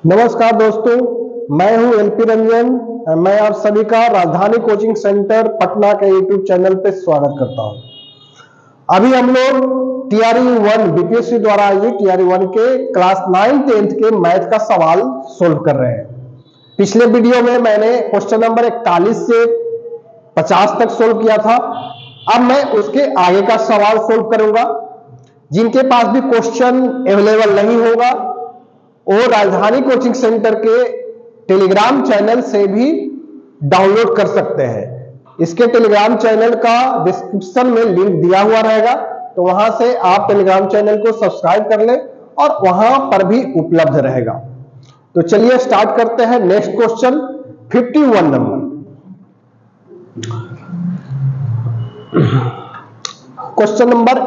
नमस्कार दोस्तों, मैं हूं एलपी रंजन। मैं आप सभी का राजधानी कोचिंग सेंटर पटना के यूट्यूब चैनल पे स्वागत करता हूं। अभी हम लोग टीआरई 1 बीपीएससी द्वारा आयोजित टीआरई 1 के क्लास 9-10 के मैथ का सवाल सोल्व कर रहे हैं। पिछले वीडियो में मैंने क्वेश्चन नंबर 41 से 50 तक सोल्व किया था। अब मैं उसके आगे का सवाल सोल्व करूंगा। जिनके पास भी क्वेश्चन अवेलेबल नहीं होगा वो राजधानी कोचिंग सेंटर के टेलीग्राम चैनल से भी डाउनलोड कर सकते हैं। इसके टेलीग्राम चैनल का डिस्क्रिप्शन में लिंक दिया हुआ रहेगा, तो वहां से आप टेलीग्राम चैनल को सब्सक्राइब कर लें और वहां पर भी उपलब्ध रहेगा। तो चलिए स्टार्ट करते हैं। Next question 51 number. Question number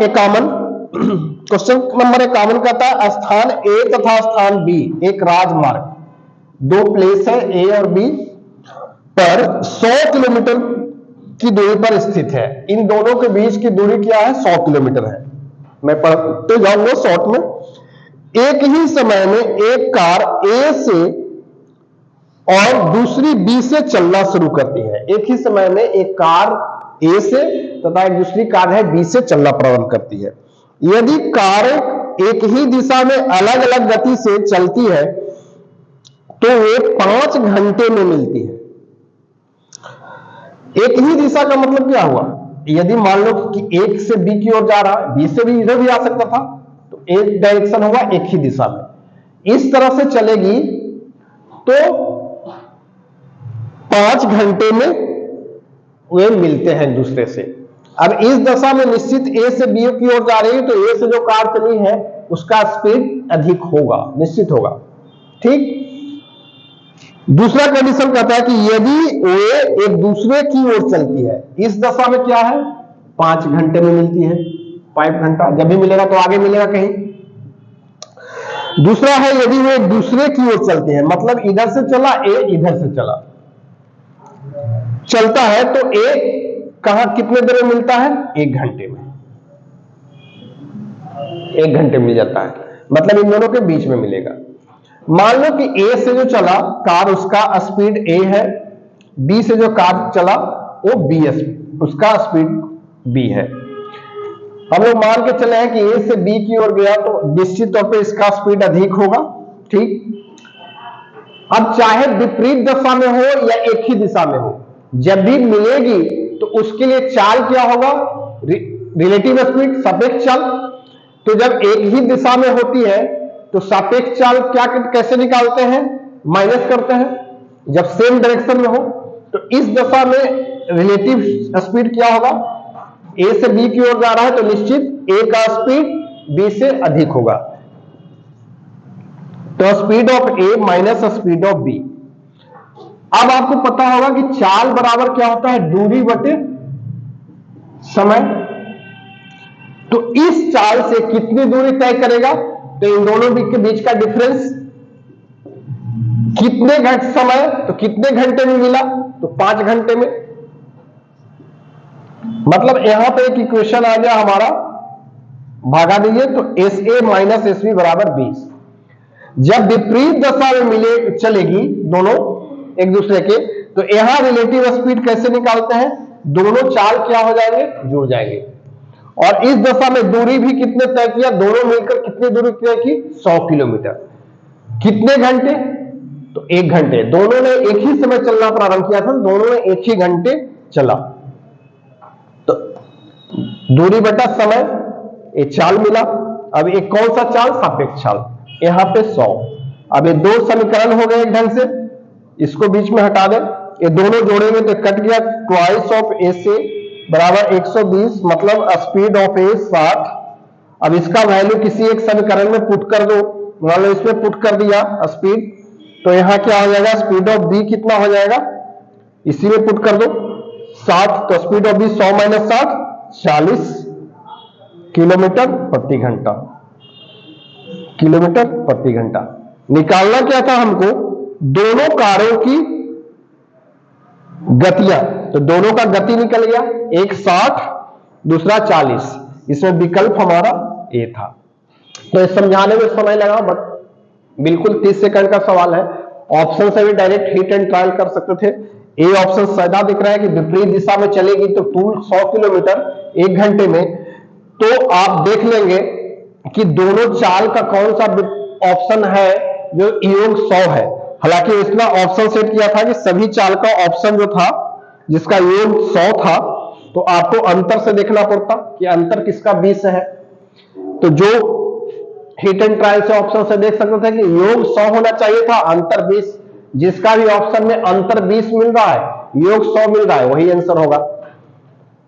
51 कहता है स्थान ए तथा स्थान बी एक राजमार्ग, दो प्लेस है ए और बी पर 100 किलोमीटर की दूरी पर स्थित है। इन दोनों के बीच की दूरी क्या है? 100 किलोमीटर है। मैं पढ़ते जाऊंगा शॉर्ट में। एक ही समय में एक कार ए से और दूसरी बी से चलना शुरू करती है। एक ही समय में एक कार ए से तथा एक दूसरी कार है बी से चलना प्रारंभ करती है। यदि कारें एक ही दिशा में अलग अलग गति से चलती है तो वे 5 घंटे में मिलती है। एक ही दिशा का मतलब क्या हुआ? यदि मान लो कि एक से बी की ओर जा रहा है, बी से भी इधर भी आ सकता था, तो एक डायरेक्शन होगा एक ही दिशा में। इस तरह से चलेगी तो 5 घंटे में वे मिलते हैं दूसरे से। अब इस दशा में निश्चित ए से बी की ओर जा रही है, तो ए से जो कार चली है उसका स्पीड अधिक होगा, निश्चित होगा। ठीक। दूसरा कंडीशन कहता है कि यदि वे एक दूसरे की ओर चलती है, इस दशा में क्या है? 5 घंटे में मिलती है। 5 घंटा जब भी मिलेगा तो आगे मिलेगा कहीं। दूसरा है यदि वे एक दूसरे की ओर चलते हैं, मतलब इधर से चला ए, इधर से चलता है, तो ए कहां कितने देर में मिलता है? 1 घंटे में। 1 घंटे मिल जाता है, मतलब इन दोनों के बीच में मिलेगा। मान लो कि ए से जो चला कार उसका स्पीड ए है, बी से जो कार चला वो बी उसका स्पीड बी है। हम लोग मान के चले हैं कि ए से बी की ओर गया तो निश्चित तौर पे इसका स्पीड अधिक होगा। ठीक। अब चाहे विपरीत दिशा में हो या एक ही दिशा में हो, जब भी मिलेगी तो उसके लिए चाल क्या होगा? रिलेटिव स्पीड, सापेक्ष चाल। तो जब एक ही दिशा में होती है तो सापेक्ष चाल क्या कैसे निकालते हैं? माइनस करते हैं। जब सेम डायरेक्शन में हो तो इस दशा में रिलेटिव स्पीड क्या होगा? ए से बी की ओर जा रहा है तो निश्चित ए का स्पीड बी से अधिक होगा, तो speed of A minus speed of B. अब आपको पता होगा कि चाल बराबर क्या होता है? दूरी बटे समय। तो इस चाल से कितनी दूरी तय करेगा? तो इन दोनों के बीच का डिफरेंस कितने घंटे समय, तो कितने घंटे में मिला? तो 5 घंटे में। मतलब यहां पे एक इक्वेशन आ गया हमारा, भागा दीजिए तो S A minus S B बराबर 20। जब विपरीत दशा में चलेगी दोनों एक दूसरे के, तो यहां रिलेटिव स्पीड कैसे निकालते हैं? दोनों चाल क्या हो जाएंगे? जुड़ जाएंगे। और इस दशा में दूरी भी कितने तय किया? दोनों मिलकर कितनी दूरी तय की? 100 किलोमीटर। कितने घंटे? तो 1 घंटे। दोनों ने एक ही समय चलना प्रारंभ किया था, दोनों ने एक ही घंटे चला, तो दूरी बटा समय, ये चाल मिला। अब एक कौन सा चाल? सापेक्ष चाल। यहां पे 100। अब ये दो समीकरण हो गए एक ढंग से, इसको बीच में हटा दें, ये दोनों जोड़ेंगे तो कट गया। ट्वाइस ऑफ ए से बराबर 120, मतलब स्पीड ऑफ ए 60। अब इसका वैल्यू किसी एक समीकरण में पुट कर दो, मान लो इसमें पुट कर दिया स्पीड, तो यहां क्या हो जाएगा? स्पीड ऑफ बी कितना हो जाएगा? इसी में पुट कर दो 60, तो speed of B 100 minus 60 40 kilometre प्रति घंटा। किलोमीटर प्रति घंटा निकालना क्या था हमको? दोनों कारों की गतियां, तो दोनों का गति निकल गया, एक 60 दूसरा 40, इसमें विकल्प हमारा ए था। तो इस समझाने में समय लगा, बट बिल्कुल 30 सेकंड का सवाल है। ऑप्शन से भी डायरेक्ट हिट एंड ट्रायल कर सकते थे। ए ऑप्शन सीधा दिख रहा है कि विपरीत दिशा में चलेगी तो टूल 100 किलोमीटर 1 घंटे में। तो आप देख लेंगे कि दोनों चाल का कौन सा ऑप्शन है जो योग 100 है। हालांकि इसमें ऑप्शन सेट किया था कि सभी चाल का ऑप्शन जो था जिसका योग 100 था, तो आपको अंतर से देखना पड़ता कि अंतर किसका 20 है। तो जो हिट एंड ट्रायल से ऑप्शन से देख सकते थे कि योग 100 होना चाहिए था, अंतर 20। जिसका भी ऑप्शन में अंतर 20 मिल रहा है, योग 100 मिल रहा है, वही आंसर होगा।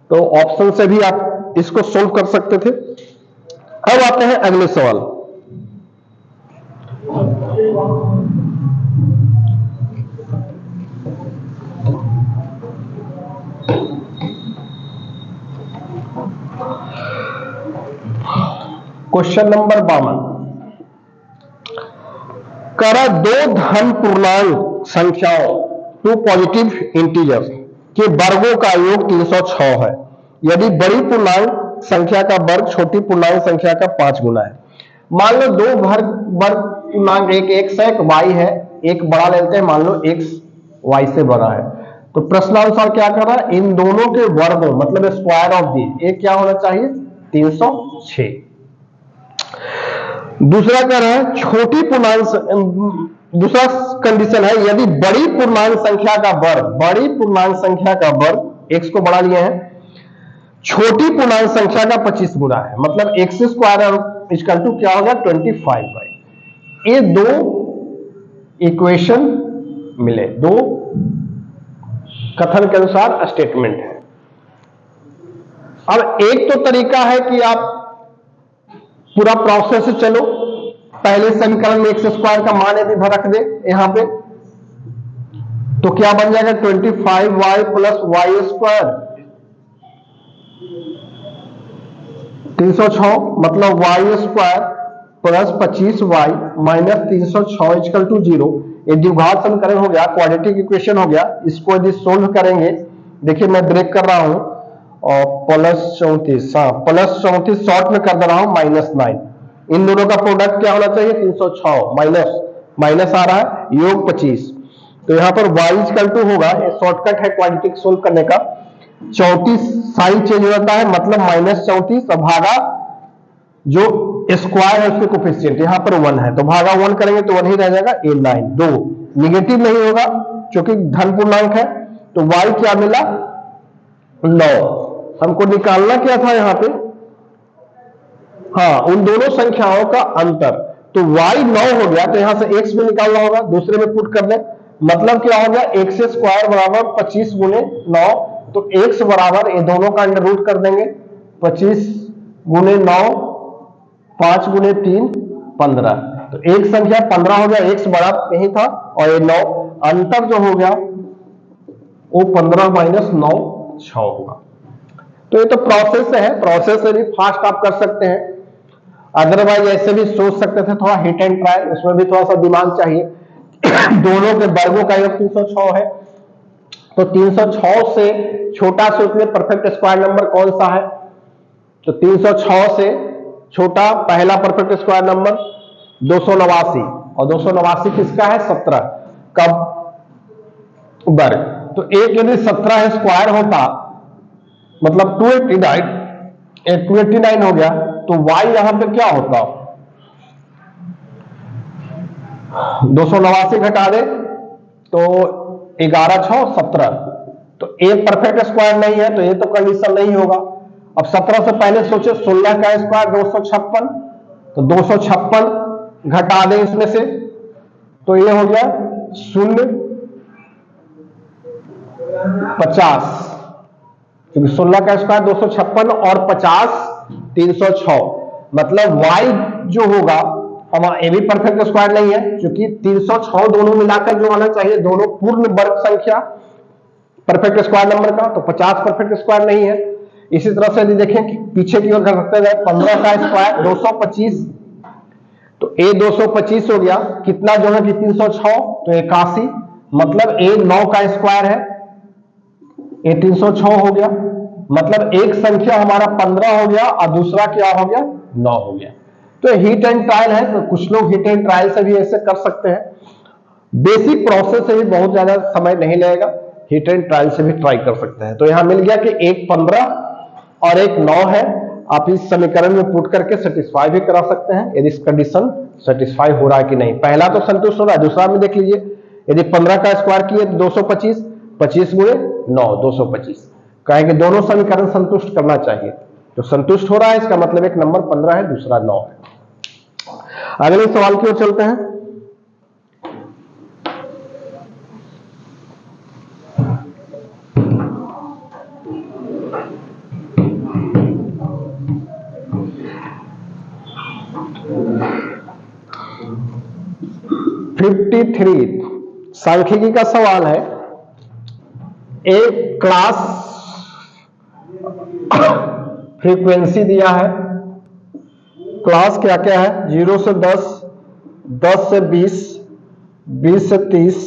तो ऑप्शन से भी आप इसको सोल्व कर सकते थे। अब आते हैं अगले सवाल। Question number 52। करा दो धन पूर्णांक संख्याओं, टू पॉजिटिव इंटीजर के वर्गों का योग 306 है यदि बड़ी पूर्णांक संख्या का वर्ग छोटी पूर्णांक संख्या का 5 गुना है। मान लो दो वर्ग पूर्णांक, एक x है एक y है, एक बड़ा लेते हैं, मान लो x y से बड़ा है। तो प्रश्नानुसार क्या कर रहा है, इन दोनों के वर्गों मतलब स्क्वायर ऑफ दी, एक क्या होना चाहिए 306। दूसरा कह रहा है छोटी पूर्णांक, दूसरा कंडीशन है यदि बड़ी पूर्णांक संख्या का वर्ग, बड़ी पूर्णांक संख्या का वर्ग x को बढ़ा लिए हैं, छोटी पूर्णांक संख्या का 25 गुना है, मतलब x स्क्वायर इक्वल टू क्या होगा 25। ये दो इक्वेशन मिले, दो कथन के अनुसार स्टेटमेंट है। अब एक तो तरीका है कि आप पूरा प्रोसेस से चलो, पहले समीकरण में एक्स स्क्वायर का मान यदि रख दे यहां पे, तो क्या बन जाएगा 25y प्लस वाई स्क्वायर 306, मतलब y square plus 25y minus 306 equal to 0। ये द्विघात समीकरण हो गया, क्वाड्रेटिक इक्वेशन हो गया। इसको यदि सोल्व करेंगे, देखिए मैं ब्रेक कर रहा हूं, और प्लस 34, हाँ प्लस 34 शॉर्ट में कर दे रहा हूं -9। इन दोनों का प्रोडक्ट क्या होना चाहिए 306 माइनस माइनस आ रहा है योग 25। तो यहां पर y इक्वल टू होगा, ये शॉर्टकट है क्वाड्रेटिक सोल्व करने का, 34 साइन चेंज हो जाता है मतलब -34, और भागा जो स्क्वायर है उसके कोफिशिएंट यहां पर 1 है, तो भागा 1 करेंगे तो 1 ही रह जाएगा, a9 2 निगेटिव नहीं होगा क्योंकि धन पूर्णांक है। तो y क्या मिला 9। हमको निकालना क्या था यहां पे, हाँ उन दोनों संख्याओं का अंतर। तो y 9 हो गया, तो यहां से x भी निकालना होगा, दूसरे में पुट कर दे, मतलब क्या हो गया x स्क्वायर बराबर 25 गुने 9। तो x बराबर ये दोनों का अंडर रूट कर देंगे, 25 गुने 9, 5 गुने 3 15। तो एक संख्या 15 हो गया, x बड़ा नहीं था, और ये 9 अंतर जो हो गया वो 15 माइनस 9 6 होगा। तो ये तो प्रोसेस है, प्रोसेस से भी फास्ट आप कर सकते हैं, अदरवाइज ऐसे भी सोच सकते थे, थोड़ा हिट एंड ट्रायल, उसमें भी थोड़ा सा दिमाग चाहिए। दोनों के वर्गों का योग 306 है, तो 306 से छोटा सूत्र में परफेक्ट स्क्वायर नंबर कौन सा है, तो 306 से छोटा पहला परफेक्ट स्क्वायर नंबर 289, और 289 किसका है 17 का वर्ग। तो एक यदि 17 स्क्वायर होता मतलब 289 हो गया, तो y यहां पे क्या होता, 289 घटा दे तो 11 6 17, तो एक परफेक्ट स्क्वायर नहीं है, तो ये तो कंडीशन नहीं होगा। अब 17 से पहले सोचे 16 का स्क्वायर 256, तो 256 घटा दें इसमें से, तो ये हो गया 0 50, क्योंकि 16 का स्क्वायर 256 और 50 306, मतलब y जो होगा हमारा ये भी परफेक्ट स्क्वायर नहीं है, क्योंकि 306 दोनों मिलाकर जो आना चाहिए, दोनों पूर्ण वर्ग संख्या परफेक्ट स्क्वायर नंबर का, तो 50 परफेक्ट स्क्वायर नहीं है। इसी तरह से यदि देखें कि पीछे की ओर करते जाए, 15 का स्क्वायर 225, तो a 225 हो गया, कितना जो है कि 306, तो 81, मतलब a 9 का स्क्वायर है, ये 306 हो गया, मतलब एक संख्या हमारा 15 हो गया और दूसरा क्या हो गया 9 हो गया। तो हीट एंड ट्रायल है, तो कुछ लोग हीट एंड ट्रायल से भी ऐसे कर सकते हैं। बेसिक प्रोसेस से भी बहुत ज्यादा समय नहीं लगेगा, हीट एंड ट्रायल से भी ट्राई कर सकते हैं। तो यहां मिल गया कि एक 15 और एक 9 है। आप इस समीकरण में पुट करके सेटिस्फाई भी करा सकते हैं यदि इस कंडीशन सेटिस्फाई हो रहा है कि नहीं। पहला तो संतुष्ट हो रहा है, दूसरा में देख लीजिए, यदि 15 का स्क्वायर किए तो 225, 25 गुणे 9 225, कहेंगे दोनों समीकरण संतुष्ट करना चाहिए, तो संतुष्ट हो रहा है, इसका मतलब एक नंबर 15 है, दूसरा 9 है। अगले सवाल की ओर चलते हैं। सांख्यिकी का सवाल है। एक क्लास फ्रीक्वेंसी दिया है। क्लास क्या क्या है? 0 से 10, 10 से 20, 20 से 30,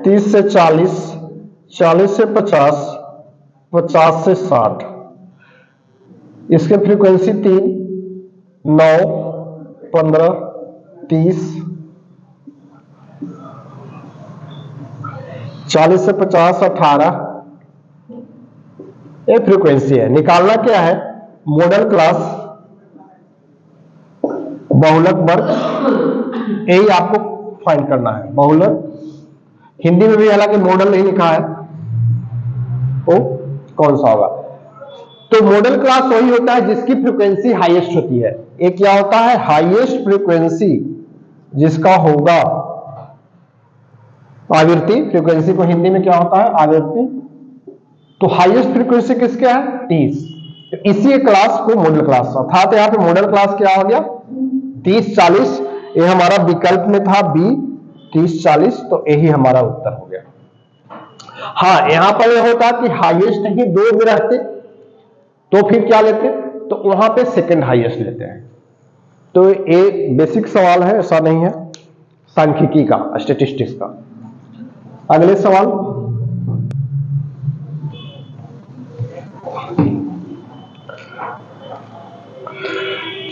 30 से 40, 40 से 50, 50 से 60। इसके फ्रीक्वेंसी 3, 9, 15, 30, 40 से 50, 18 ये फ्रीक्वेंसी है। निकालना क्या है? मॉडल क्लास बहुलक वर्ग, यही आपको फाइंड करना है। बहुलक हिंदी में भी हालांकि मॉडल नहीं लिखा है, तो कौन सा होगा? तो मॉडल क्लास वही होता है जिसकी फ्रीक्वेंसी हाईएस्ट होती है। एक क्या होता है? हाईएस्ट फ्रीक्वेंसी जिसका होगा आवृत्ति। फ्रीक्वेंसी को हिंदी में क्या होता है? आवृत्ति। तो हाईएस्ट फ्रीक्वेंसी किसके है? 30। तो इसी क्लास को मॉडल क्लास, अर्थात यहां पे मॉडल क्लास क्या हो गया? 30 40। ये हमारा विकल्प में था बी 30 40, तो यही हमारा उत्तर हो गया। हाँ, यहां पर यह होता कि हाईएस्ट ही 2 में रहते तो फिर क्या लेते? तो वहां पे सेकंड हाईएस्ट लेते हैं। तो ये बेसिक सवाल है, ऐसा नहीं है सांख्यिकी का, स्टैटिस्टिक्स का। अगले सवाल।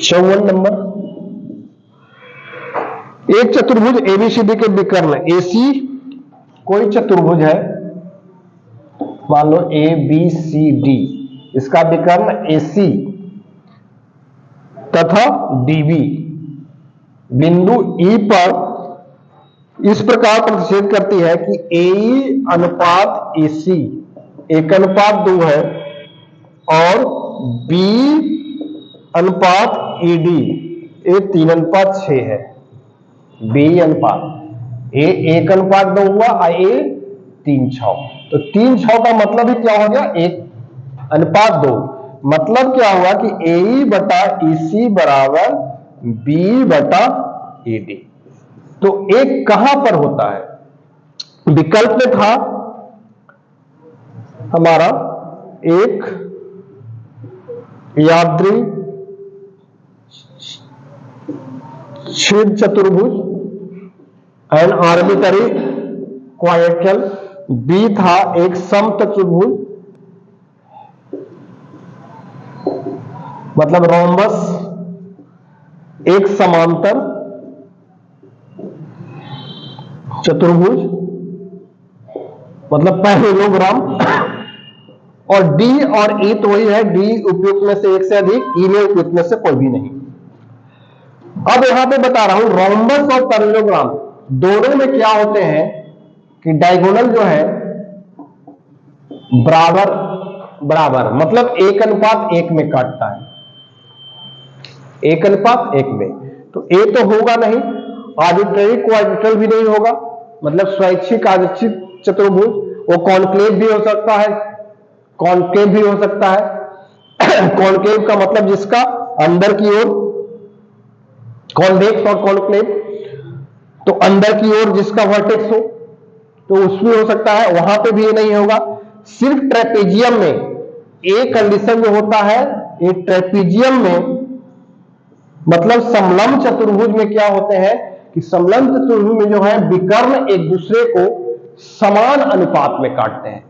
चौवन नंबर। एक चतुर्भुज एबीसीडी के विकर्ण एसी, कोई चतुर्भुज है, मान लो ए बी सी डी, इसका विकर्ण एसी तथा डीबी बिंदु ई पर इस प्रकार प्रतिच्छेद करती है कि ए अनुपात एसी 1:2 है और बी अनुपात ईडी ये 3:6 है। बी अनुपात ए 1:2 हुआ और ए 3:6, तो 3:6 का मतलब ही क्या हो गया? 1:2। मतलब क्या हुआ कि ए बटा ईसी बराबर बी बटा ईडी। तो एक कहां पर होता है? विकल्प में था हमारा एक यादृच्छिक चतुर्भुज एन आर्बिटरी क्वाड्रिलेटरल, बी था एक समचतुर्भुज मतलब रोम्बस, एक समांतर चतुर्भुज मतलब पैरेललोग्राम, और डी और ई तो वही है, डी उपयुक्त में से एक से अधिक, ई में उपयुक्त में से कोई भी नहीं। अब यहां पे बता रहा हूं रोम्बस और पैरेललोग्राम दोनों में क्या होते हैं कि डायगोनल जो है बराबर बराबर मतलब 1:1 में काटता है, 1:1 में। तो ए तो होगा नहीं, आर्बिट्ररी क्वाड्रिलेटरल भी नहीं होगा, मतलब स्वैच्छिक यादृच्छिक चतुर्भुज, वो कॉन्क्लेव भी हो सकता है, कॉन्केव भी हो सकता है। कॉन्केव का मतलब जिसका अंदर की ओर, कॉन्वेक्स और कॉन्क्लेव, तो अंदर की ओर जिसका वर्टेक्स हो तो उसमें हो सकता है, वहां पे भी ये नहीं होगा। सिर्फ ट्रेपेजियम में एक कंडीशन जो होता है, ये ट्रेपेजियम में मतलब समलंब चतुर्भुज में क्या होते हैं कि समलंब चतुर्भुज में जो है विकर्ण एक दूसरे को समान अनुपात में काटते हैं,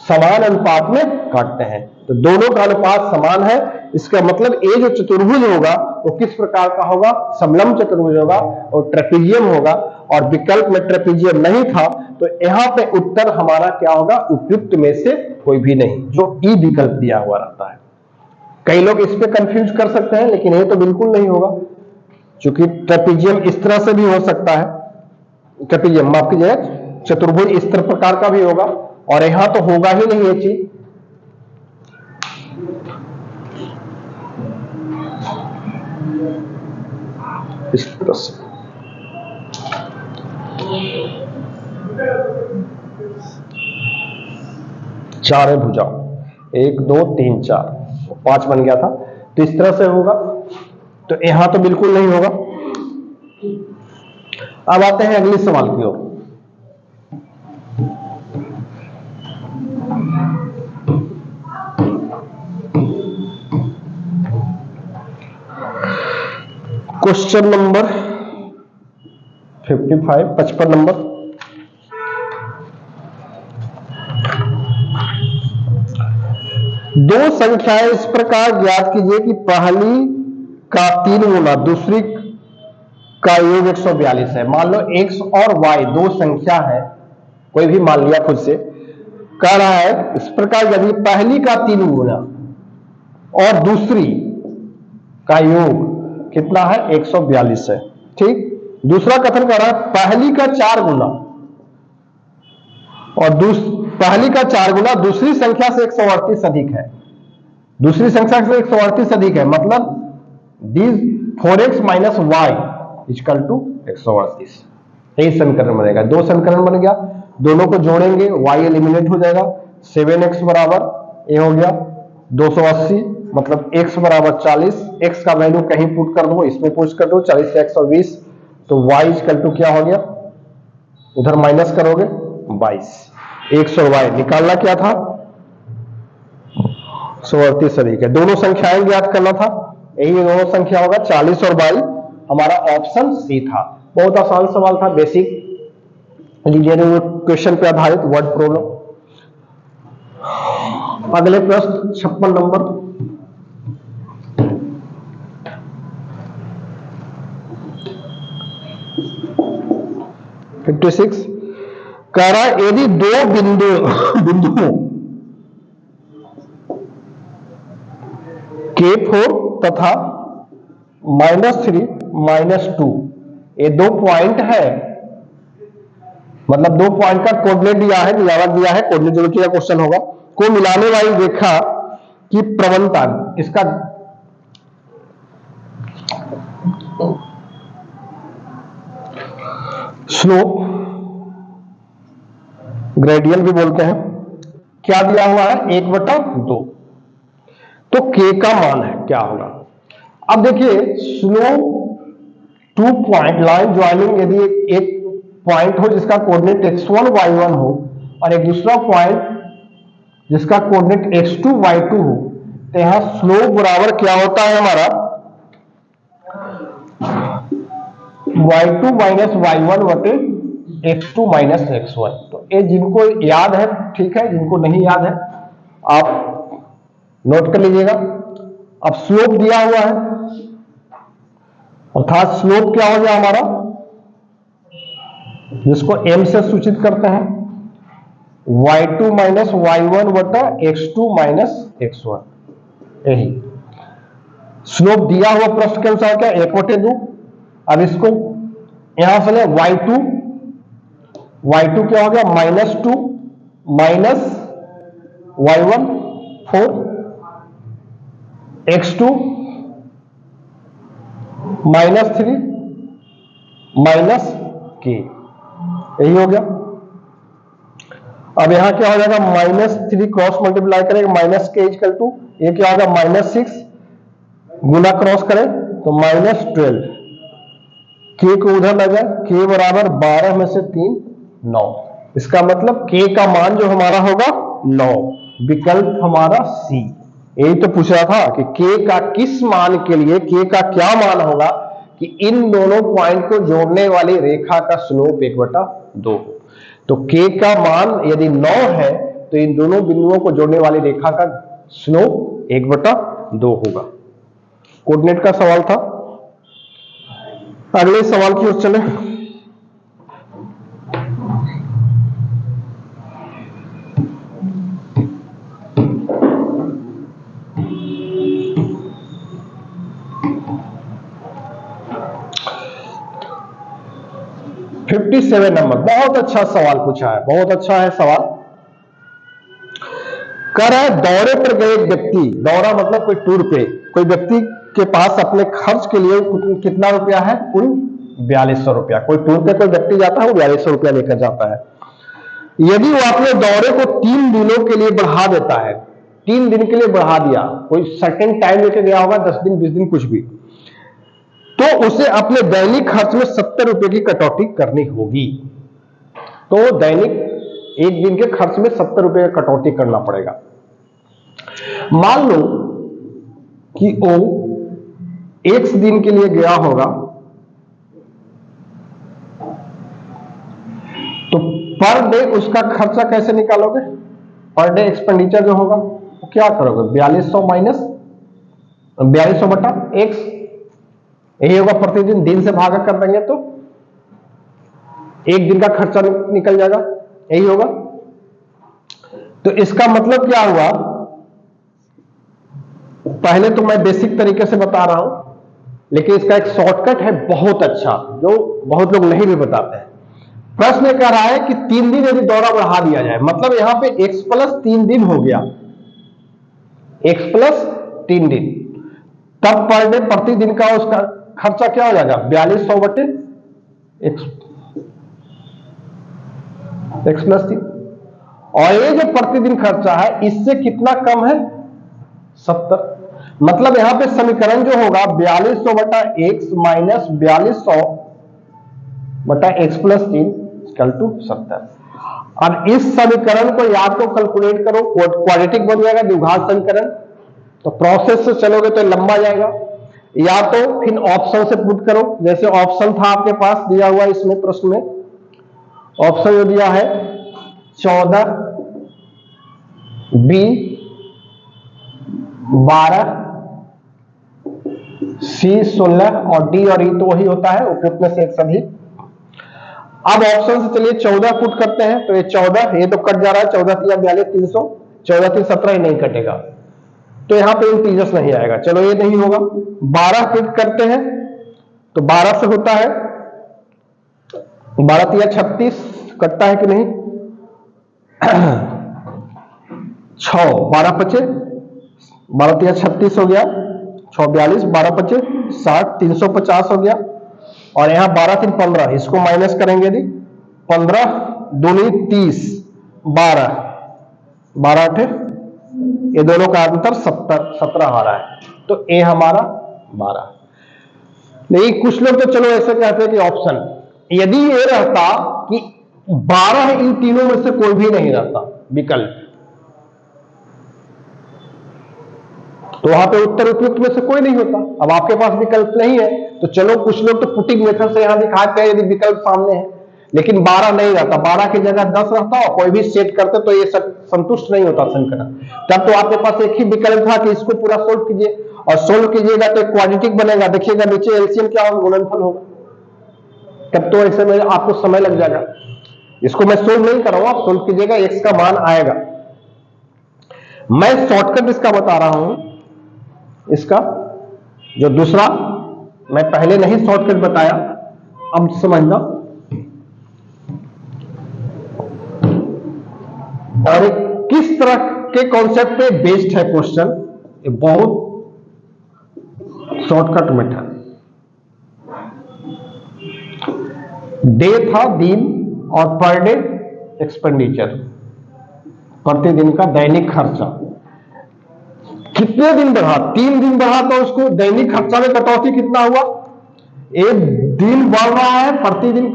समान अनुपात में काटते हैं। तो दोनों का अनुपात समान है, इसका मतलब ये जो चतुर्भुज होगा वो किस प्रकार का होगा, समलंब चतुर्भुज होगा और ट्रेपीजियम होगा, और विकल्प में ट्रेपीजियम नहीं था तो यहां पे उत्तर हमारा क्या होगा, उपयुक्त में से कोई भी नहीं, जो ई विकल्प दिया हुआ रहता है। कई लोग इस पे कंफ्यूज कर सकते हैं, लेकिन ये तो बिल्कुल नहीं होगा, क्योंकि ट्रेपीजियम इस तरह से भी हो सकता है, ट्रेपीजियम माफ कीजिएगा, चतुर्भुज इस तरह प्रकार का भी होगा, और यहां तो होगा ही नहीं ये चीज। इस तरह से चार है भुजा, 1 2 3 4 5 बन गया था, तो इस तरह से होगा, तो यहां तो बिल्कुल नहीं होगा। अब आते हैं अगले सवाल की ओर। Question number 55, 55 number. दो संख्याएं इस प्रकार ज्ञात कीजिए कि पहली का 3 गुना दूसरी का योग 142 है। मान लो x और y दो संख्या है, कोई भी मान लिया खुद से, कह रहा है इस प्रकार यदि पहली का 3 गुना और दूसरी का योग कितना है, 142 है। ठीक, दूसरा कथन कर रहा है पहली का 4 गुना और पहली का 4 गुना दूसरी संख्या से 138 अधिक है, दूसरी संख्या से 138 अधिक है, मतलब this 4x minus y equal to 138। यही समीकरण बनेगा, दो समीकरण बन गया, दोनों को जोड़ेंगे y एलिमिनेट हो जाएगा, 7x बराबर ये हो गया 280, मतलब x बराबर 40, x का वैल्यू कहीं पुट कर दो, इसमें पुट कर दो, 40 से 120, तो y इक्वल टू क्या हो गया, उधर माइनस करोगे 22, x और y निकालना क्या था, 138 अधिक है, दोनों संख्याएं ज्ञात करना था, यही दोनों संख्या होगा 40 और 22, हमारा ऑप्शन सी था। बहुत आसान सवाल था, बेसिक लीनियर क्वेश्चन पे आधारित वर्ड प्रॉब्लम। अगले प्रश्न 56 नंबर। कह रहा है यदि दो बिंदुओं K4 तथा -3 -2 ये दो पॉइंट है, मतलब दो पॉइंट का कोऑर्डिनेट दिया है, नियामक दिया है, कोऑर्डिनेट ज्योमेट्री का क्वेश्चन होगा, को मिलाने वाली रेखा की प्रवणता, इसका स्लोप ग्रेडियंट भी बोलते हैं, क्या दिया हुआ है, 1/2, तो K का मान है क्या होगा। अब देखिए स्लोप 2 पॉइंट लाइन ज्वाइनिंग, यदि एक पॉइंट हो जिसका कोऑर्डिनेट x1 y1 हो और एक दूसरा पॉइंट जिसका कोऑर्डिनेट x2 y2 हो, तो यहां स्लोप बराबर क्या होता है हमारा, y2 माइनस y1 बटे x2 माइनस x1। तो ये जिनको याद है ठीक है, जिनको नहीं याद है आप नोट कर लीजिएगा। अब स्लोप दिया हुआ है, अर्थात स्लोप क्या हो गया हमारा, जिसको m से सूचित करते हैं, y2 माइनस y1 बटा x2 माइनस x1, यही स्लोप दिया हुआ प्रश्न के अनुसार क्या, 1/2। अब इसको यहां से ले y2 क्या हो गया, -2 minus y1 4, x2 -3 minus k, यही हो गया। अब यहां क्या हो जाएगा, -3 क्रॉस मल्टीप्लाई करेंगे, माइनस के इक्वल टू, ये क्या होगा -6, गुना क्रॉस करें तो -12, के को उधर लगा, के बराबर 12 में से 3 9, इसका मतलब के का मान जो हमारा होगा 9, विकल्प हमारा सी। यही तो पूछ रहा था कि के का किस मान के लिए के का क्या मान होगा कि इन दोनों पॉइंट को जोड़ने वाली रेखा का स्लोप 1/2 हो। तो के का मान यदि 9 है तो इन दोनों बिंदुओं को जोड़ने वाली रेखा का स्लोप 1/2 2 होगा। कोऑर्डिनेट का सवाल था। अगले सवाल की ओर चले। फिफ्टी 57 नंबर, बहुत अच्छा सवाल पूछा है, बहुत अच्छा है सवाल। कह रहा है दौरे पर गए एक व्यक्ति, दौरा मतलब कोई टूर पे, कोई व्यक्ति के पास अपने खर्च के लिए कितना रुपया है? कुल 4200 रुपया। कोई टूर पे कोई व्यक्ति जाता है, वो 4200 रुपया लेकर जाता है। यदि वो अपने दौरे को 3 दिनों के लिए बढ़ा देता है, 3 दिन के लिए बढ़ा दिया, कोई सर्टेन टाइम लेकर गया होगा, 10 दिन 20 दिन कुछ भी, तो उसे अपने दैनिक खर्च में 70 रुपए की कटौती करनी होगी। तो दैनिक एक दिन के खर्च में 70 रुपए का कटौती करना पड़ेगा। मान लो कि वो एक दिन के लिए गया होगा, तो पर डे उसका खर्चा कैसे निकालोगे? पर डे एक्सपेंडिचर जो होगा वो क्या करोगे? 4200 माइनस 4200 बटा एक्स, यही होगा। प्रतिदिन दिन से भागा कर देंगे तो एक दिन का खर्चा निकल जाएगा, यही होगा। तो इसका मतलब क्या हुआ? पहले तो मैं बेसिक तरीके से बता रहा हूं, लेकिन इसका एक शॉर्टकट है बहुत अच्छा, जो बहुत लोग नहीं भी बताते हैं। प्रश्न कह रहा है कि 3 दिन यदि दौरा बढ़ा दिया जाए, मतलब यहां पे x प्लस 3 दिन हो गया, x प्लस 3 दिन, तब पर डे प्रतिदिन का उसका खर्चा क्या हो जाएगा? 4200 बटे x प्लस 3। और ये जो प्रतिदिन खर्चा है इससे कितना कम है? 70। मतलब यहां पे समीकरण जो होगा 4200 बटा x माइनस 4200 बटा x प्लस 3 इक्वल टू 70। अब इस समीकरण को या तो कैलकुलेट करो, क्वाड्रेटिक बन जाएगा, द्विघात समीकरण, तो प्रोसेस से चलोगे तो लंबा जाएगा, या तो फिर ऑप्शन से पुट करो। जैसे ऑप्शन था आपके पास दिया हुआ इसमें प्रश्न में, ऑप्शन जो दिया है 14 बी 12 सी 16 और डी और ई तो वही होता है उपयुक्त में से एक सभी। अब ऑप्शन से चलिए 14 पुट करते हैं, तो ये 14, ये तो कट जा रहा है, 14 3 42 300, 14 3 17 ही नहीं कटेगा, तो यहां पे इंटीजर्स नहीं आएगा, चलो ये नहीं होगा। 12 पुट करते हैं तो 12 से होता है 12 3 36, कटता है कि नहीं? 6 12 पचे 12 3 36 हो गया, 6 42, 12 पचे 60, 350 हो गया। और यहां 12 3 15, इसको माइनस करेंगे यदि 15 दूनी 30, 12 12 8, ये दोनों का अंतर 17 आ रहा है, तो ए हमारा 12। लेकिन कुछ लोग तो चलो ऐसे कहते हैं कि ऑप्शन, यदि ये रहता कि 12 इन तीनों में से कोई भी नहीं रहता विकल्प, तो वहां पे उत्तर उपयुक्त में से कोई नहीं होता। अब आपके पास विकल्प नहीं है, तो चलो कुछ लोग तो पुटिंग मेथड से यहां दिखाते हैं यदि विकल्प सामने है, लेकिन 12 नहीं रहता, 12 की जगह 10 रहता और कोई भी सेट करते तो ये संतुष्ट नहीं होता समीकरण। तब तो आपके पास एक ही विकल्प था कि इसको पूरा सोल्व कीजिए, और सोल्व कीजिएगा तो क्वाड्रेटिक बनेगा, देखिएगा नीचे एलसीएम क्या होगा? गुणनफल होगा, तब तो ऐसे में आपको समय लग जाएगा। इसको मैं सोल्व नहीं कर रहा हूं, आप सोल्व कीजिएगा, एक्स का मान आएगा। मैं शॉर्टकट इसका बता रहा हूं, इसका जो दूसरा मैं पहले नहीं शॉर्टकट बताया, अब समझना। और किस तरह के कॉन्सेप्ट पे बेस्ड है क्वेश्चन, ये बहुत शॉर्टकट मेथड। डे था दिन, और पर डे एक्सपेंडिचर, प्रतिदिन का दैनिक खर्चा। कितने दिन बढ़ा? 3 दिन बढ़ा, तो उसको दैनिक खर्चा में कटौती कितना हुआ? एक दिन बढ़ रहा है, प्रतिदिन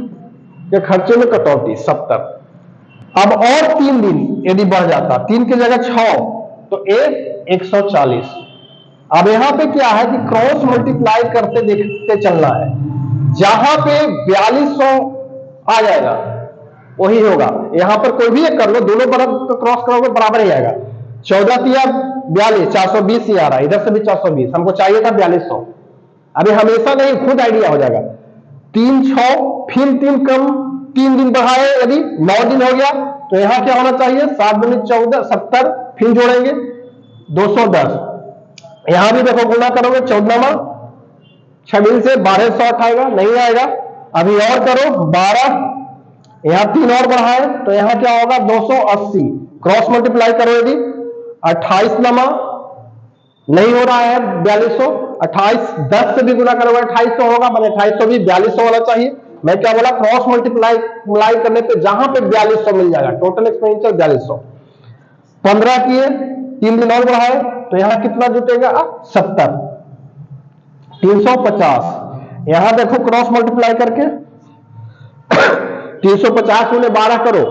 के खर्चे में कटौती 70। अब और 3 दिन यदि बढ़ जाता, 3 की जगह 6, तो 140। अब यहां पे क्या है कि क्रॉस मल्टीप्लाई करते देखते चलना है, जहां पे 4200 आ जाएगा वही होगा। यहां पर कोई भी एक कर लो, दोनों तरफ क्रॉस करोगे बराबर ही आएगा। 14 3 42, 420 ही आ रहा है, इधर से भी 420, हमको चाहिए था 4200। अभी हमेशा नहीं, खुद आइडिया हो जाएगा। 3 6 फिर 3 कम, 3 दिन बढ़ाए, यदि 9 दिन हो गया तो यहां क्या होना चाहिए, 7 दूनी 14, 70, फिर जोड़ेंगे 210। यहां भी देखो गुणा करोगे 14 छबिल से 1200 आएगा, नहीं आएगा। अभी और करो 12, यहां 3 और बढ़ाए तो यहां क्या होगा 280, क्रॉस मल्टीप्लाई करो यदि 28 नमा नहीं हो रहा है 4200, 28 10 से भी गुना करोगे 2800 होगा, मैंने 2800 भी 4200 होना चाहिए। मैं क्या बोला, क्रॉस मल्टीप्लाई करने पे जहां पे 4200 मिल जाएगा, टोटल एक्सपेंडिचर 4200। 15 किए, 3 दिन और बढ़ाए तो यहां कितना जुटेगा 70, 350। यहां देखो क्रॉस मल्टीप्लाई करके 350 गुने 12 करो,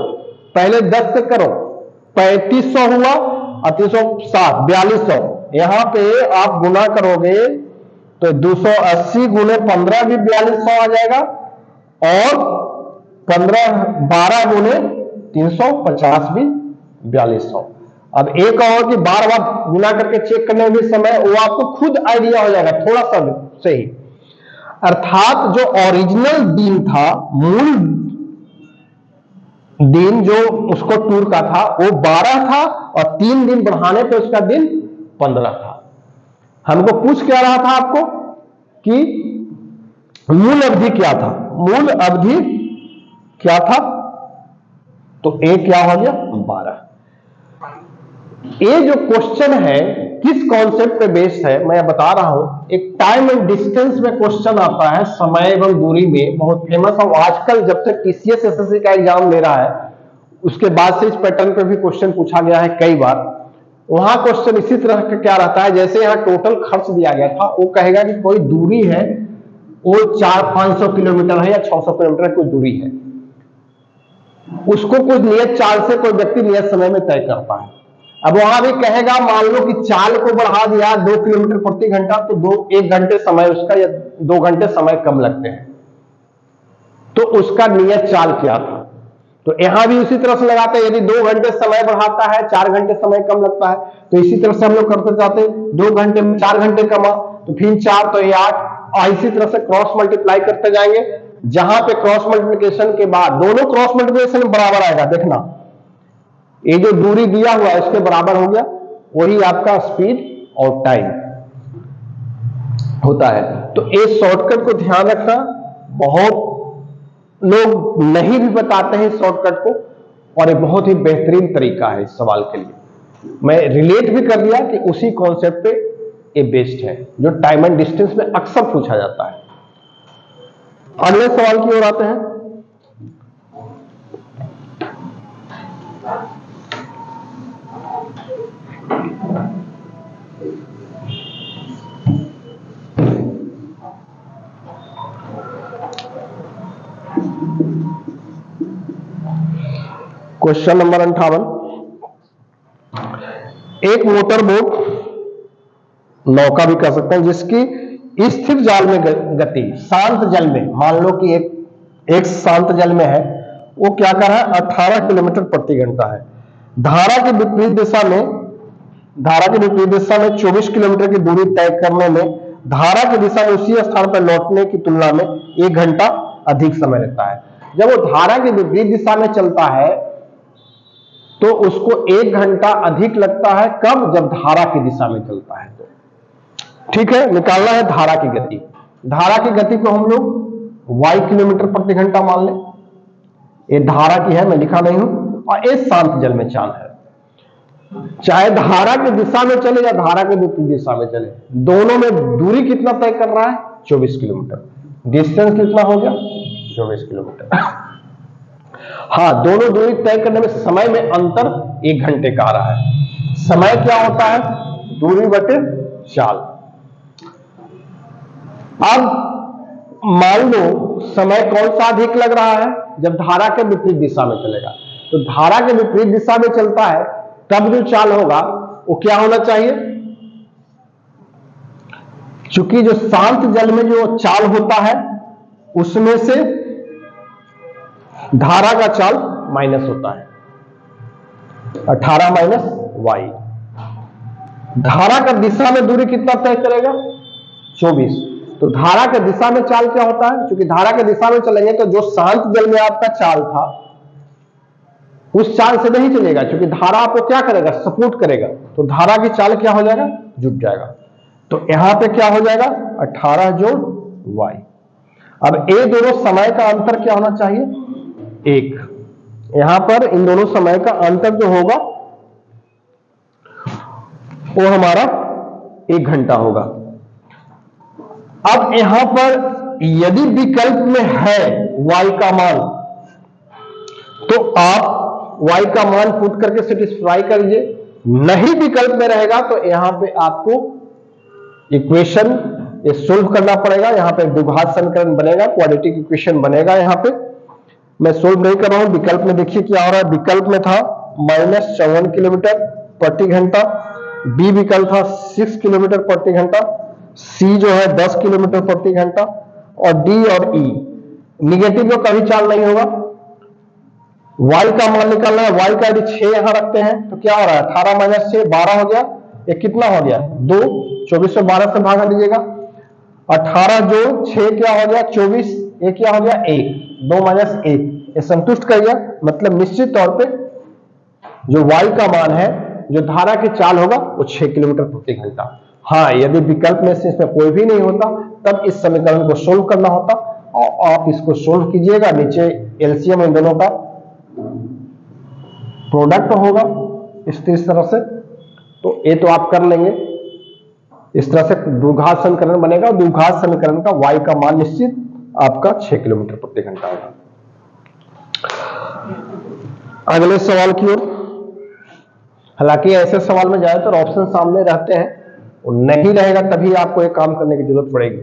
पहले 10 से करो, 3500 हुआ और 360 4200। यहां पे आप गुना करोगे तो 280 गुने 15 भी 4200 आ जाएगा, और 12 गुने 350 भी 4200। अब एक और कि बार बार गुना करके चेक करने में भी समय, वो आपको खुद आइडिया हो जाएगा थोड़ा सा सही। अर्थात जो ओरिजिनल दिन था, मूल दिन जो उसको टूर का था वो 12 था, और 3 दिन बढ़ाने पे उसका दिन 15 था। हमको पूछ क्या रहा था आपको कि मूल अवधि क्या था, मूल अवधि क्या था, तो ए क्या हो गया 12। ये जो क्वेश्चन है किस कॉन्सेप्ट पे बेस्ड है मैं बता रहा हूं। एक टाइम एंड डिस्टेंस में क्वेश्चन आता है, समय एवं दूरी में, बहुत फेमस है आजकल। जब से टीसीएस एसएससी का एग्जाम ले रहा है उसके बाद से इस पैटर्न पे भी क्वेश्चन पूछा गया है कई बार। वहां क्वेश्चन इसी तरह का क्या रहता है, जैसे यहां टोटल खर्च दिया गया था, वो कहेगा कि कोई दूरी है, वो 400-500 किलोमीटर है या 600 किलोमीटर कोई दूरी है, उसको कोई नियत चाल से कोई व्यक्ति नियत समय में तय करता है। अब वहां भी कहेगा मान लो कि चाल को बढ़ा दिया 2 किलोमीटर प्रति घंटा, तो 1 घंटे समय उसका या 2 घंटे समय कम लगते हैं, तो उसका नियत चाल क्या था। तो यहां भी उसी तरह से लगाते हैं, यदि 2 घंटे समय बढ़ाता है 4 घंटे समय कम लगता है, तो इसी तरह से हम लोग करते जाते, 2 घंटे में 4 घंटे कमा, तो फिर 4 तो ये 8, और इसी तरह से क्रॉस मल्टीप्लाई करते जाएंगे। जहां पे क्रॉस मल्टीप्लिकेशन के बाद दोनों क्रॉस मल्टीप्लिकेशन बराबर आएगा, देखना ये जो दूरी दिया हुआ है इसके बराबर हो गया, वही आपका स्पीड और टाइम होता है। तो इस शॉर्टकट को ध्यान रखना, बहुत लोग नहीं भी बताते हैं इस शॉर्टकट को, और एक बहुत ही बेहतरीन तरीका है इस सवाल के लिए। मैं रिलेट भी कर दिया कि उसी कॉन्सेप्ट पे ये बेस्ड है जो टाइम एंड डिस्टेंस में अक्सर पूछा जाता है। अगले सवाल की ओर आते हैं। Question number 58। एक मोटर बोट, नौका भी कह सकते हैं, जिसकी स्थिर जाल में गति शांत जल में, मान लो कि एक शांत जल में है, वो क्या कर रहा है 18 किलोमीटर प्रति घंटा है। धारा के विपरीत दिशा में 24 किलोमीटर की दूरी तय करने में धारा की दिशा में उसी स्थान पर लौटने की तुलना में 1 घंटा अधिक समय लगता है। जब वो धारा के विपरीत दिशा में चलता है तो उसको 1 घंटा अधिक लगता है, कब, जब धारा की दिशा में चलता है। तो ठीक है, निकालना है धारा की गति। धारा की गति को हम लोग y किलोमीटर प्रति घंटा मान लें। ये धारा की है, मैं लिखा नहीं हूं, और ये शांत जल में चाल है। चाहे धारा की दिशा में चले या धारा के विपरीत दिशा में चले, दोनों में दूरी कितना तय कर रहा है 24 किलोमीटर। डिस्टेंस कितना हो गया 24 किलोमीटर। हाँ, दोनों दूरी तय करने में समय में अंतर 1 घंटे का आ रहा है। समय क्या होता है, दूरी बटे चाल। अब मान लो समय कौन सा अधिक लग रहा है, जब धारा के विपरीत दिशा में चलेगा। तो धारा के विपरीत दिशा में चलता है तब जो चाल होगा वो क्या होना चाहिए, चूंकि जो शांत जल में जो चाल होता है उसमें से धारा का चाल माइनस होता है, 18 माइनस y। धारा का दिशा में दूरी कितना तय करेगा? 24। तो धारा के दिशा में चाल क्या होता है? क्योंकि धारा के दिशा में चलेंगे तो जो शांत जल में आपका चाल था उस चाल से नहीं चलेगा, क्योंकि धारा आपको क्या करेगा? सपोर्ट करेगा। तो धारा की चाल क्या हो जाएगा? झुक जाएगा। तो यहां पे क्या हो जाएगा? 18 जोड़ y। अब ये दोनों समय का अंतर क्या होना चाहिए? 1। यहां पर इन दोनों समय का अंतर जो होगा वो हमारा 1 घंटा होगा। अब यहां पर यदि विकल्प में है y का मान, तो आप y का मान पुट करके सेटिस्फाई करिए। नहीं विकल्प में रहेगा तो यहां पे आपको इक्वेशन ये सोल्व करना पड़ेगा। यहां पे द्विघात समीकरण बनेगा, क्वाड्रेटिक इक्वेशन बनेगा। यहां पे मैं सोल्व नहीं कर रहा हूं। विकल्प में देखिए क्या हो रहा है। विकल्प में था -54 किलोमीटर प्रति घंटा, बी विकल्प था 6 किलोमीटर प्रति घंटा, सी जो है 10 किलोमीटर प्रति घंटा, और डी और ई निगेटिव में कभी चाल नहीं होगा। y का मान निकालना है। y का यदि 6 यहां रखते हैं तो क्या हो रहा है? 18 - 6 12 हो गया। ये कितना हो गया? 2। 24 में 12 से भागा दीजिएगा। 18 जो 6 क्या हो गया? 24। ये क्या हो गया? 1। 2 - 1 ये संतुष्ट कर गया। मतलब निश्चित तौर पे जो y का मान है, जो धारा की चाल होगा वो 6 किलोमीटर प्रति घंटा। हाँ, यदि विकल्प में से इसमें कोई भी नहीं होता तब इस समीकरण को सोल्व करना होता, और आप इसको सोल्व कीजिएगा। नीचे एलसीएम इन दोनों का प्रोडक्ट होगा इस तरह से, तो ये तो आप कर लेंगे। इस तरह से द्विघात समीकरण बनेगा। द्विघात समीकरण का y का मान निश्चित आपका 6 किलोमीटर प्रति घंटा होगा। अगले सवाल की ओर। हालांकि ऐसे सवाल में ज्यादातर ऑप्शन सामने रहते हैं, और नहीं रहेगा तभी आपको एक काम करने की जरूरत पड़ेगी।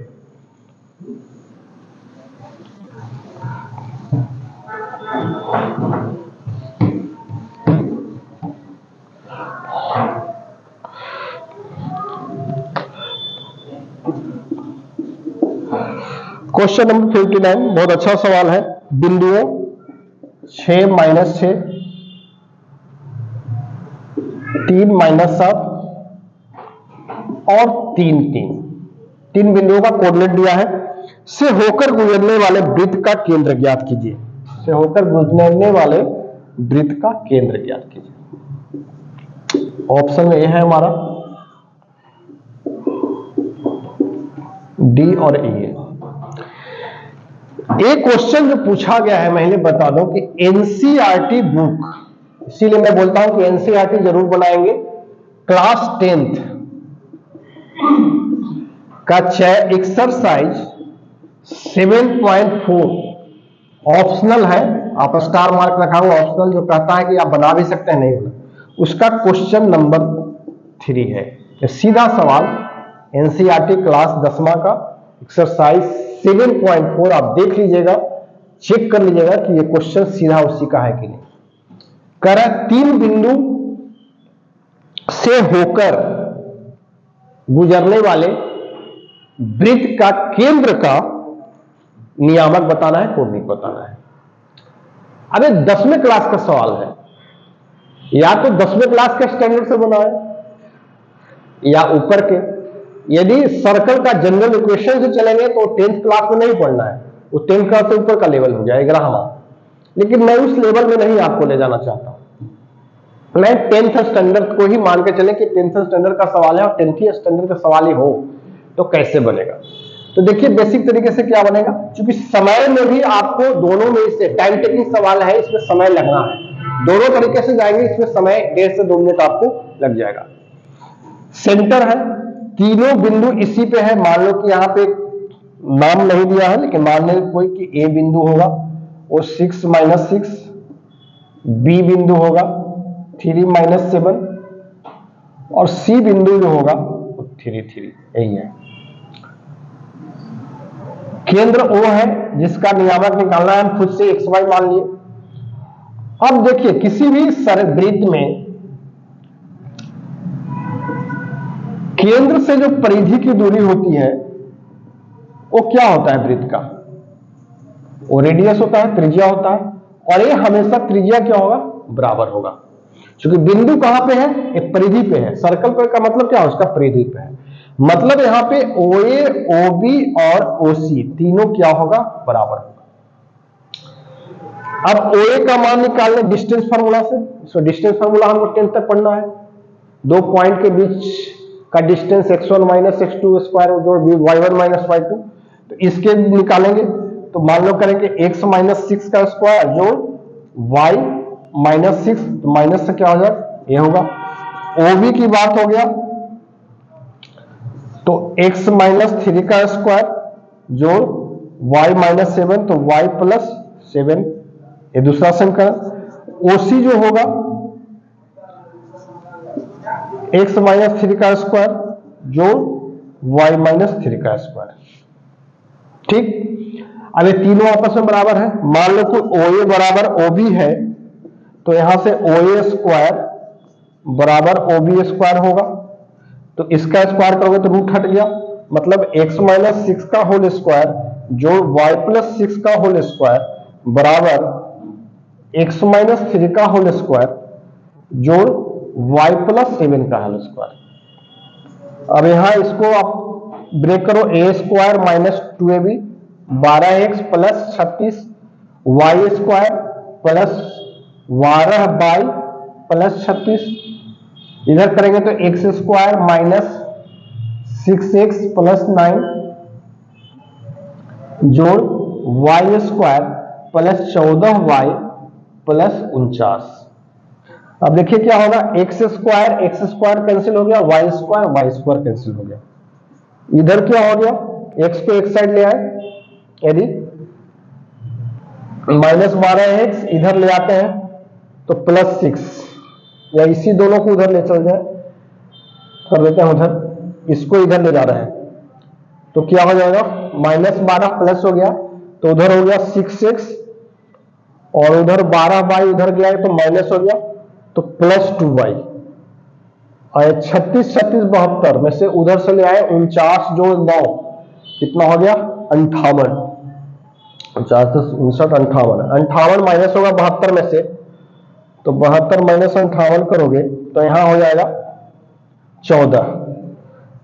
क्वेश्चन नंबर 59 बहुत अच्छा सवाल है। बिंदुओं 6 - 6, 3 - 7 और 3 तीन बिंदुओं का कोऑर्डिनेट दिया है। से होकर गुजरने वाले वृत्त का केंद्र ज्ञात कीजिए। से होकर गुजरने वाले वृत्त का केंद्र ज्ञात कीजिए। ऑप्शन में यह है हमारा डी और ई है। एक क्वेश्चन जो पूछा गया है, मैं इन्हें बता दूं कि एनसीईआरटी बुक, इसीलिए मैं बोलता हूं कि एनसीईआरटी जरूर बनाएंगे। क्लास 10th का एक्सरसाइज 7.4 ऑप्शनल है। आप स्टार मार्क रखा हुआ ऑप्शनल, जो कहता है कि आप बना भी सकते हैं, नहीं बना, उसका क्वेश्चन नंबर 3 है। सीधा सवाल एनसीईआरटी क्लास 10वां का एक्सरसाइज 7.4 आप देख लीजिएगा, चेक कर लीजिएगा कि ये क्वेश्चन सीधा उसी का है कि नहीं। कह रहा है 3 बिंदु से होकर गुजरने वाले वृत्त का केंद्र का नियामक बताना है, कोणिक बताना है। अरे 10वें क्लास का सवाल है, या तो 10वें क्लास के स्टैंडर्ड से बना है या ऊपर के। यदि सर्कल का जनरल इक्वेशन से चलेंगे तो 10th क्लास में नहीं पढ़ना है, वो 10th क्लास से ऊपर का लेवल हो जाएगा ग्रामर। लेकिन मैं उस लेवल में नहीं आपको ले जाना चाहता हूं। मैं 10th स्टैंडर्ड को ही मान के चले कि 10th स्टैंडर्ड का सवाल है और 10th स्टैंडर्ड का सवाल ही हो तो कैसे बनेगा। तो देखिए बेसिक तरीके से क्या बनेगा, क्योंकि समय में भी आपको दोनों में से टाइम टेकिंग सवाल है, इसमें समय लगना है। दोनों तरीके से जाएंगे, इसमें समय 1.5 से 2 मिनट आपको लग जाएगा। सेंटर है, तीनों बिंदु इसी पे है। मान लो कि यहां पे नाम नहीं दिया है, लेकिन मान ले कोई कि ए बिंदु होगा वो 6 - 6, बी बिंदु होगा 3 - 7, और सी बिंदु जो होगा वो 3 3, यही है। केंद्र ओ है जिसका नियामक निकालना है, हम खुद से XY मान लिए। अब देखिए किसी भी वृत्त में केंद्र से जो परिधि की दूरी होती है वो क्या होता है वृत्त का, वो रेडियस होता है, त्रिज्या होता है, और ये हमेशा त्रिज्या क्या होगा, बराबर होगा। क्योंकि बिंदु कहां पे है, एक परिधि पे है। सर्कल पर का मतलब क्या है, उसका परिधि पे है। मतलब यहां पे OA, OB और OC तीनों क्या होगा, बराबर होगा। अब OA का मान निकालने डिस्टेंस फार्मूला से, सो डिस्टेंस फार्मूला हमको 10th तक पढ़ना है। दो पॉइंट के बीच का distance x1 minus x2 square जोड़ y1 माइनस y2, तो इसके निकालेंगे तो मान लो करेंगे x माइनस 6 का स्क्वायर जोड़ y माइनस 6, तो माइनस से क्या हो जाए, ये होगा। OB की बात हो गया तो x माइनस 3 का स्क्वायर जोड़ y माइनस 7, तो y प्लस 7, ये दूसरा समीकरण। OC जो होगा x माइनस 3 का स्क्वायर जोड़ y माइनस 3 का स्क्वायर। ठीक, अब ये तीनों आपस में बराबर है। मान लो कि OA बराबर OB है, तो यहां से OA स्क्वायर बराबर OB स्क्वायर होगा, तो इसका स्क्वायर करोगे तो रूट हट गया, मतलब x माइनस 6 का होल स्क्वायर जोड़ y प्लस 6 का होल स्क्वायर बराबर x माइनस 3 का होल स्क्वायर जोड़ y प्लस 7 का होल स्क्वायर। अब यहां इसको आप ब्रेक करो, a square minus 2ab 12x plus 36 y square plus 12 by plus 36, इधर करेंगे तो x square minus 6x plus 9 जोड़ y square plus 14y plus 49। अब देखिए क्या होगा, x स्क्वायर कैंसिल हो गया, y स्क्वायर कैंसिल हो गया। इधर क्या हो गया, x को एक साइड ले आए, यदि माइनस 12x इधर ले आते हैं तो प्लस 6, या इसी दोनों को उधर ले चल जाए, कर देते हैं उधर, इसको इधर ले जा रहे हैं तो क्या हो जाएगा, माइनस 12 प्लस हो गया, तो उधर हो गया 6x और उधर 12 बाई उधर गया है तो माइनस हो गया, तो प्लस 2y। और 36 36 72 में से उधर से ले आए 49 जोड़ 9, कितना हो गया, 58। 49 59 58, 58 माइनस होगा 72 में से, तो 72 माइनस 58 करोगे तो यहां हो जाएगा 14।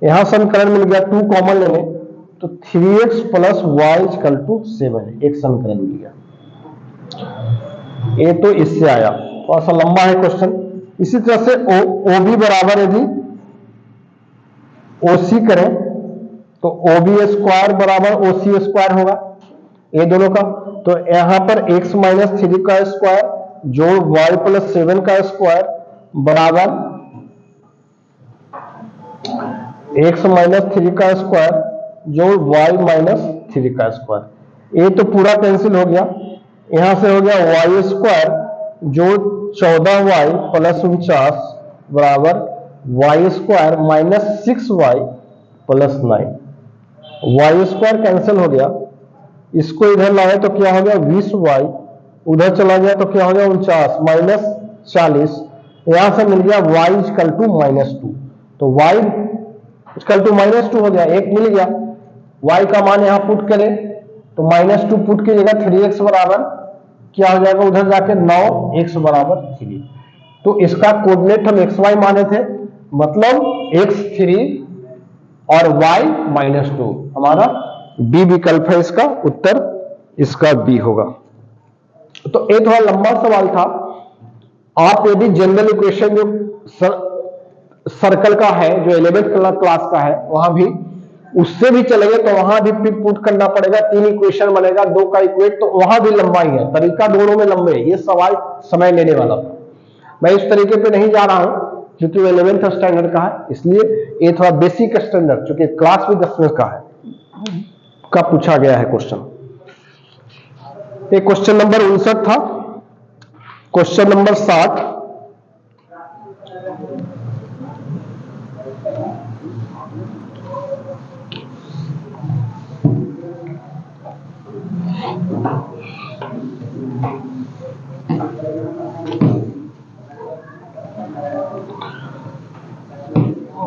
यहां समीकरण मिल गया, 2 कॉमन लेंगे तो 3x plus Y equal to 7, एक समीकरण मिल गया। ये तो इससे आया, थोड़ा सा लंबा है क्वेश्चन। इसी तरह से OB बराबर यदि OC करें तो OB स्क्वायर बराबर OC स्क्वायर होगा, ये दोनों का। तो यहां पर x माइनस 3 का स्क्वायर जोड़ y प्लस 7 का स्क्वायर बराबर x माइनस 3 का स्क्वायर जोड़ y माइनस 3 का स्क्वायर। ये तो पूरा कैंसिल हो गया, यहां से हो गया y स्क्वायर जोड़ 14y प्लस 49 बराबर y square minus 6y plus 9। y square cancel हो गया, इसको इधर लाए तो क्या हो गया 20y, उधर चला गया तो क्या हो गया 49 माइनस 40, यहां से मिल गया y इक्वल टू माइनस 2, तो y इक्वल टू माइनस 2 हो गया, एक मिल गया। y का मान यहां पुट करें तो माइनस 2 पुट कीजिएगा, 3x बराबर क्या हो जाएगा, उधर जाके 9x बराबर 3। तो इसका कोऑर्डिनेट हम xy माने थे, मतलब x3 और y माइनस 2, हमारा बी विकल्प है, इसका उत्तर इसका बी होगा। तो ये थोड़ा लंबा सवाल था। आप यदि जनरल इक्वेशन जो सर्कल का है, जो 11th क्लास का है, वहां भी उससे भी चलेंगे तो वहां भी फिर पुट करना पड़ेगा, 3 इक्वेशन बनेगा, 2 का इक्वेट, तो वहां भी लंबा ही है, तरीका दोनों में लंबे है। ये सवाल समय लेने वाला था, मैं इस तरीके पे नहीं जा रहा हूं क्योंकि वो 11th स्टैंडर्ड का है, इसलिए ये थोड़ा बेसिक स्टैंडर्ड, क्योंकि क्लास भी 10वीं का है, का पूछा गया है क्वेश्चन। ये क्वेश्चन नंबर 59 था। क्वेश्चन नंबर 60,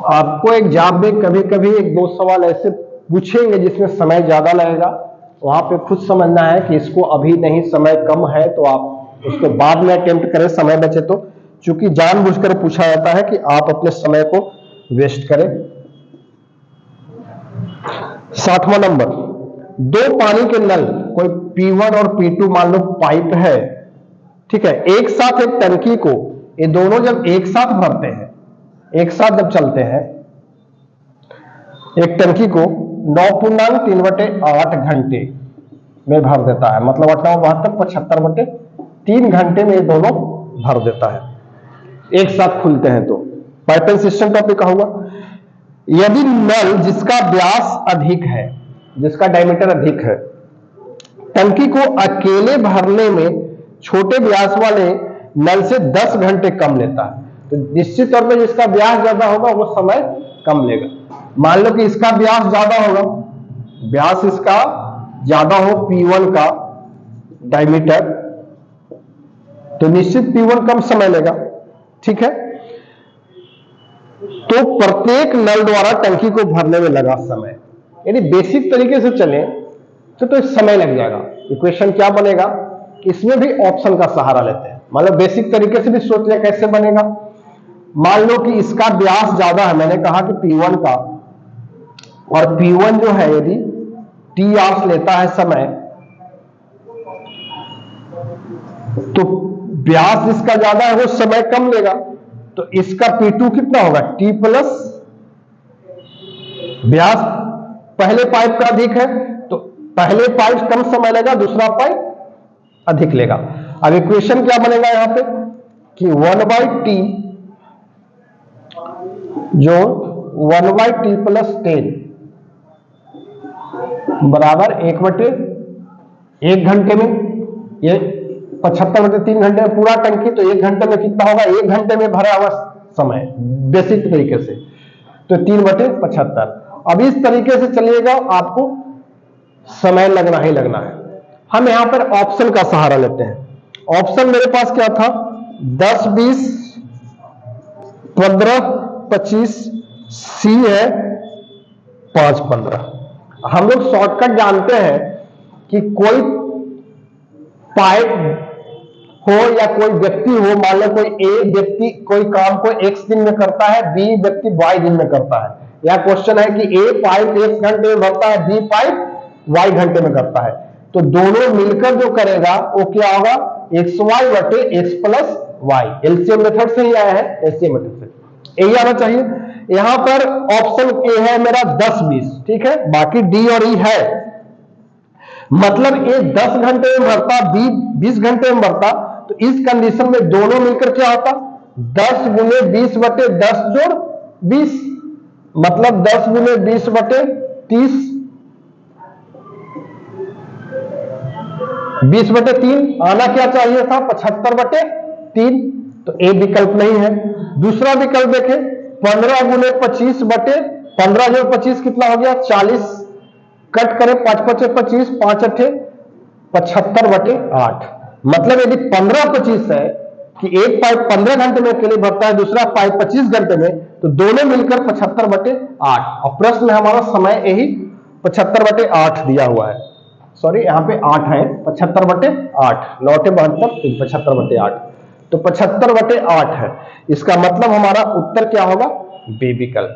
आपको एग्जाम में कभी कभी 1-2 सवाल ऐसे पूछेंगे जिसमें समय ज्यादा लगेगा, वहां पे खुद समझना है कि इसको अभी नहीं, समय कम है, तो आप उसको बाद में अटेम्प्ट करें, समय बचे तो चूंकि जानबूझकर पूछा जाता है कि आप अपने समय को वेस्ट करें। 60वां नंबर, दो पानी के नल, कोई P1 और P2 मान लो पाइप है, ठीक है, एक साथ एक टंकी को, ये दोनों जब एक साथ भरते हैं, एक साथ जब चलते हैं, एक टंकी को 9.3/8 घंटे में भर देता है, मतलब 8×9 = 75/3 घंटे में ये दोनों भर देता है, एक साथ खुलते हैं तो। पाइपिंग सिस्टम टॉपिक का हुआ। यदि नल जिसका व्यास अधिक है, जिसका डायमीटर अधिक है, टंकी को अकेले भरने में छोटे व्यास वाले नल से 10 घंटे कम लेता है, तो निश्चित तौर पर जिसका व्यास ज्यादा होगा वो समय कम लेगा। मान लो कि इसका व्यास ज्यादा होगा, व्यास इसका ज्यादा हो P1 का डायमीटर, तो निश्चित P1 कम समय लेगा, ठीक है। तो प्रत्येक नल द्वारा टंकी को भरने में लगा समय, यदि बेसिक तरीके से चले तो समय लग जाएगा। इक्वेशन क्या बनेगा, इसमें भी ऑप्शन का सहारा लेते हैं, मतलब बेसिक तरीके से भी सोच लें कैसे बनेगा। मान लो कि इसका व्यास ज्यादा है, मैंने कहा कि P1 का, और P1 जो है यदि T आवर्स लेता है समय, तो व्यास इसका ज्यादा है वो समय कम लेगा, तो इसका P2 कितना होगा, T प्लस व्यास पहले पाइप का अधिक है तो पहले पाइप कम समय लेगा, दूसरा पाइप अधिक लेगा। अब इक्वेशन क्या बनेगा यहां पे कि 1/T जो 1/T + 10 बराबर 1/1 घंटे में, ये 75/3 घंटे में पूरा टंकी, तो 1 घंटे में कितना होगा, 1 घंटे में भरा हुआ समय बेसिक तरीके से, तो 3/75। अब इस तरीके से चलिएगा, आपको समय लगना ही लगना है। हम यहां पर ऑप्शन का सहारा लेते हैं। ऑप्शन मेरे पास क्या था, 10, 20, 15, 25, सी है 5, 15। हम लोग शॉर्टकट जानते हैं कि कोई पाइप हो या कोई व्यक्ति हो, मान लो कोई ए व्यक्ति कोई काम को x दिन में करता है, बी व्यक्ति y दिन में करता है। यह क्वेश्चन है कि ए पाइप x घंटे में भरता है, बी पाइप y घंटे में करता है, तो दोनों मिलकर जो करेगा वो क्या होगा, xy/x + y। एलसीएम मेथड से ही आया है, एलसीएम मेथड से यही आना चाहिए। यहां पर ऑप्शन ए है मेरा 10, 20, ठीक है, बाकी डी और ई है, मतलब ए 10 घंटे में भरता, बी 20 घंटे में भरता, तो इस कंडीशन में दोनों मिलकर क्या होता, 10 × 20/10 जोड़ 20, मतलब 10 × 20/30, 20/3 आना क्या चाहिए था, 75/3, तो ए विकल्प नहीं है। दूसरा विकल्प देखें, 15 × 25/15 जोड़ 25 कितना हो गया, 40, कट करें 5 × 5 = 25, 5 × 8 = 75/8। मतलब यदि 15/25 है कि एक पाइप 15 घंटे में अकेले भरता है, दूसरा पाइप 25 घंटे में, तो दोनों मिलकर 75/8, और प्रश्न में हमारा समय यही 75/8 दिया हुआ है। सॉरी यहां पे 8 है, 75/8, 9×72 75/8, तो 75/8 है। इसका मतलब हमारा उत्तर क्या होगा, बी विकल्प।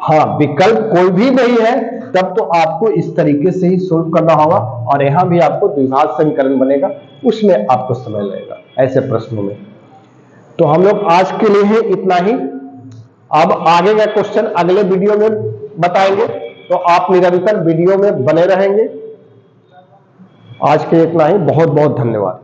हाँ, विकल्प कोई भी नहीं है तब तो आपको इस तरीके से ही सोल्व करना होगा, और यहां भी आपको द्विघात समीकरण बनेगा, उसमें आपको समय लगेगा ऐसे प्रश्नों में। तो हम लोग आज के लिए है इतना ही, अब आगे का क्वेश्चन अगले वीडियो में बताएंगे, तो आप निरंतर वीडियो में बने रहेंगे। आज के इतना ही, बहुत बहुत धन्यवाद।